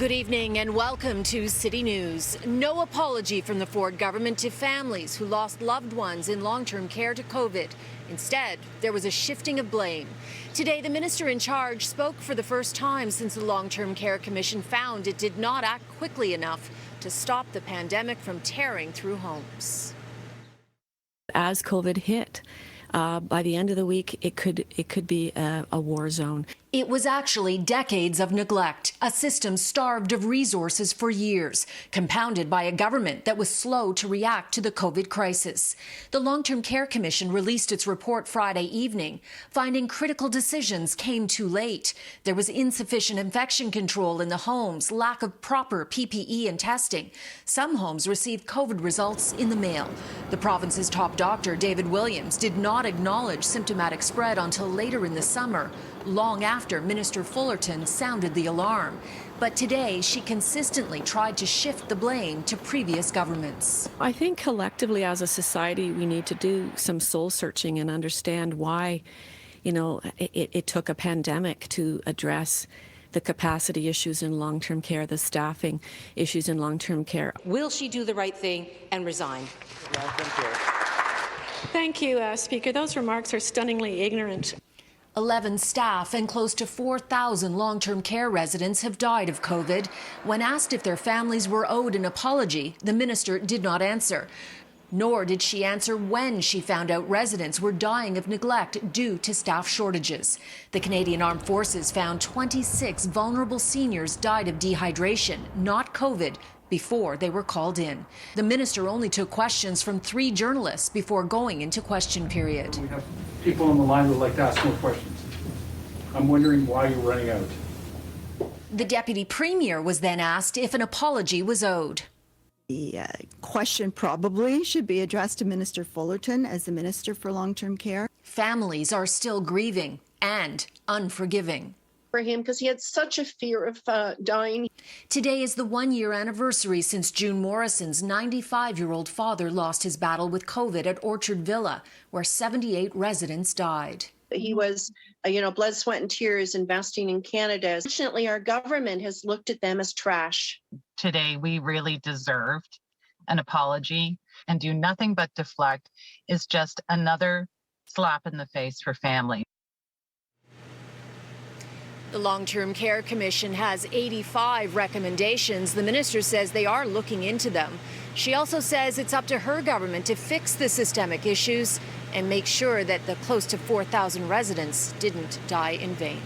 Good evening and welcome to City News. No apology from the Ford government to families who lost loved ones in long-term care to COVID. Instead, there was a shifting of blame. Today, the minister in charge spoke for the first time since the Long-Term Care Commission found it did not act quickly enough to stop the pandemic from tearing through homes. As COVID hit, by the end of the week, it could be a war zone. It was actually decades of neglect, a system starved of resources for years, compounded by a government that was slow to react to the COVID crisis. The Long-Term Care Commission released its report Friday evening, finding critical decisions came too late. There was insufficient infection control in the homes, lack of proper PPE and testing. Some homes received COVID results in the mail. The province's top doctor, David Williams, did not acknowledge symptomatic spread until later in the summer, long after Minister Fullerton sounded the alarm. But today, she consistently tried to shift the blame to previous governments. I think collectively as a society, we need to do some soul searching and understand why, it took a pandemic to address the capacity issues in long-term care, the staffing issues in long-term care. Will she do the right thing and resign? Thank you, Speaker. Those remarks are stunningly ignorant. 11 staff and close to 4,000 long-term care residents have died of COVID. When asked if their families were owed an apology, the minister did not answer. Nor did she answer when she found out residents were dying of neglect due to staff shortages. The Canadian Armed Forces found 26 vulnerable seniors died of dehydration, not COVID, before they were called in. The minister only took questions from 3 journalists before going into question period. We have people on the line who would like to ask more questions. I'm wondering why you're running out. The Deputy Premier was then asked if an apology was owed. The question probably should be addressed to Minister Fullerton as the Minister for Long-Term Care. Families are still grieving and unforgiving for him because he had such a fear of dying. Today is the 1-year anniversary since June Morrison's 95-year-old father lost his battle with COVID at Orchard Villa, where 78 residents died. He was, blood, sweat and tears investing in Canada. Fortunately, our government has looked at them as trash. Today, we really deserved an apology, and do nothing but deflect is just another slap in the face for families. The Long-Term Care Commission has 85 recommendations. The minister says they are looking into them. She also says it's up to her government to fix the systemic issues and make sure that the close to 4,000 residents didn't die in vain.